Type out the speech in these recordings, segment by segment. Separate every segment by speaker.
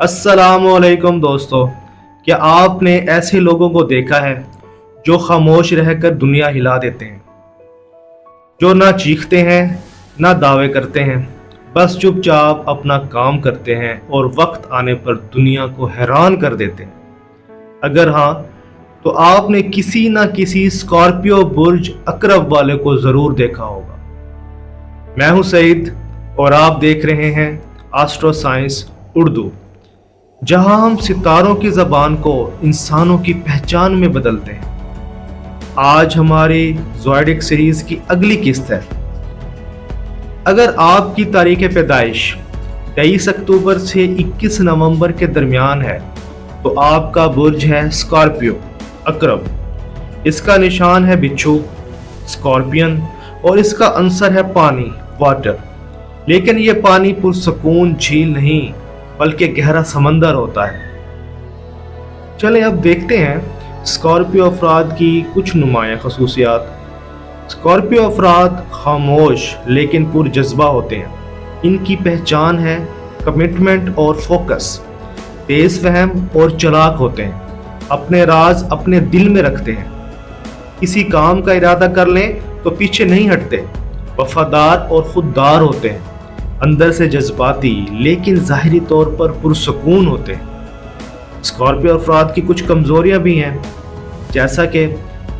Speaker 1: अस्सलामुअलैकुम दोस्तों, क्या आपने ऐसे लोगों को देखा है जो खामोश रहकर दुनिया हिला देते हैं, जो ना चीखते हैं ना दावे करते हैं, बस चुपचाप अपना काम करते हैं और वक्त आने पर दुनिया को हैरान कर देते हैं। अगर हाँ, तो आपने किसी ना किसी स्कॉर्पियो बुर्ज अकरब वाले को ज़रूर देखा होगा। मैं हूं सईद और आप देख रहे हैं एस्ट्रो साइंस उर्दू, जहां हम सितारों की ज़बान को इंसानों की पहचान में बदलते हैं। आज हमारी ज़ोडिएक सीरीज़ की अगली किस्त है। अगर आपकी तारीख पैदाइश 23 अक्टूबर से 21 नवंबर के दरमियान है तो आपका बुर्ज है स्कॉर्पियो अकरब। इसका निशान है बिच्छू स्कॉर्पियन और इसका अंसर है पानी वाटर। लेकिन ये पानी पुरसकून झील नहीं बल्कि गहरा समंदर होता है। चलें अब देखते हैं स्कॉर्पियो अफराद की कुछ नुमाया खसूसियात। स्कॉर्पियो अफराद खामोश लेकिन पुरजज्बा होते हैं। इनकी पहचान है कमिटमेंट और फोकस। तेज फहम और चालाक होते हैं। अपने राज अपने दिल में रखते हैं। किसी काम का इरादा कर लें तो पीछे नहीं हटते। वफादार और खुददार होते हैं। अंदर से जज्बाती लेकिन ज़ाहिरी तौर पर पुरसकून होते हैं। स्कॉर्पियो अफराद की कुछ कमज़ोरियां भी हैं, जैसा कि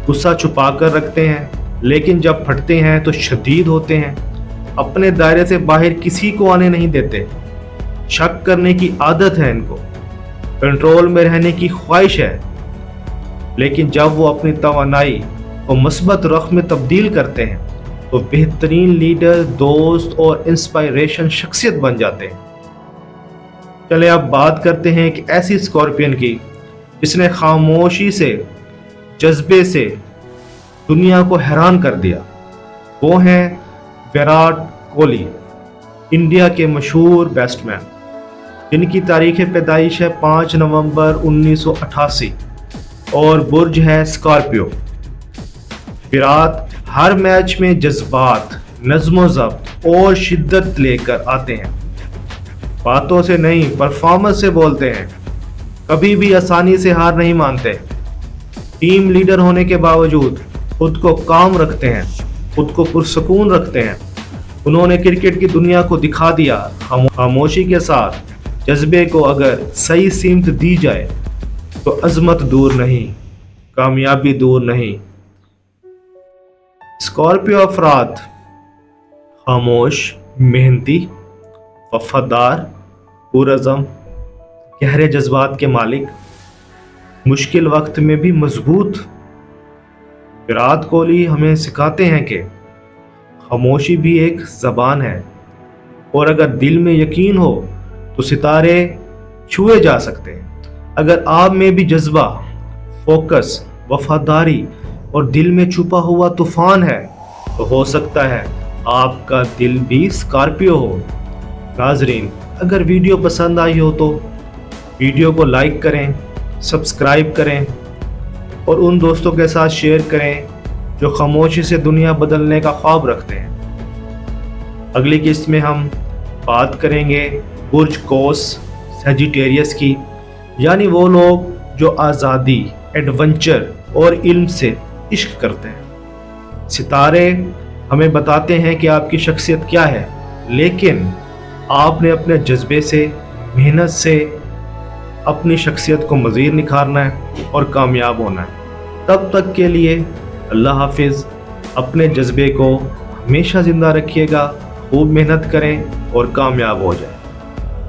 Speaker 1: गुस्सा छुपा कर रखते हैं लेकिन जब फटते हैं तो शदीद होते हैं। अपने दायरे से बाहर किसी को आने नहीं देते। शक करने की आदत है इनको। कंट्रोल में रहने की ख्वाहिश है, लेकिन जब वो अपनी तवानाई को मस्बत रुख में तब्दील करते हैं तो बेहतरीन लीडर, दोस्त और इंस्पायरेशन शख्सियत बन जाते हैं। चले अब बात करते हैं एक ऐसी स्कॉर्पियन की जिसने खामोशी से, जज्बे से दुनिया को हैरान कर दिया। वो हैं विराट कोहली, इंडिया के मशहूर बैट्समैन, जिनकी तारीख पैदाइश है 5 नवंबर 1988 और बुर्ज है स्कॉर्पियो। विराट हर मैच में जज्बात, नज़्म ज़ब्त और शिद्दत लेकर आते हैं। बातों से नहीं परफॉर्मेंस से बोलते हैं। कभी भी आसानी से हार नहीं मानते। टीम लीडर होने के बावजूद खुद को काम रखते हैं, खुद को पुरसकून रखते हैं। उन्होंने क्रिकेट की दुनिया को दिखा दिया खामोशी के साथ जज्बे को अगर सही सीमत दी जाए तो अजमत दूर नहीं, कामयाबी दूर नहीं। स्कॉर्पियो अफराद खामोश, मेहनती, वफादार, पुरअज़म, गहरे जज्बात के मालिक, मुश्किल वक्त में भी मजबूत। विराट कोहली हमें सिखाते हैं कि खामोशी भी एक ज़बान है और अगर दिल में यकीन हो तो सितारे छुए जा सकते हैं। अगर आप में भी जज्बा, फोकस, वफादारी और दिल में छुपा हुआ तूफान है तो हो सकता है आपका दिल भी स्कॉर्पियो हो। नाजरीन, अगर वीडियो पसंद आई हो तो वीडियो को लाइक करें, सब्सक्राइब करें और उन दोस्तों के साथ शेयर करें जो खामोशी से दुनिया बदलने का ख्वाब रखते हैं। अगली किस्त में हम बात करेंगे बुर्ज कौस सजिटेरियस की, यानी वो लोग जो आज़ादी, एडवेंचर और इल्म से इश्क करते हैं। सितारे हमें बताते हैं कि आपकी शख्सियत क्या है, लेकिन आपने अपने जज्बे से, मेहनत से अपनी शख्सियत को मज़ीद निखारना है और कामयाब होना है। तब तक के लिए अल्लाह हाफिज़। अपने जज्बे को हमेशा ज़िंदा रखिएगा, खूब मेहनत करें और कामयाब हो जाएं।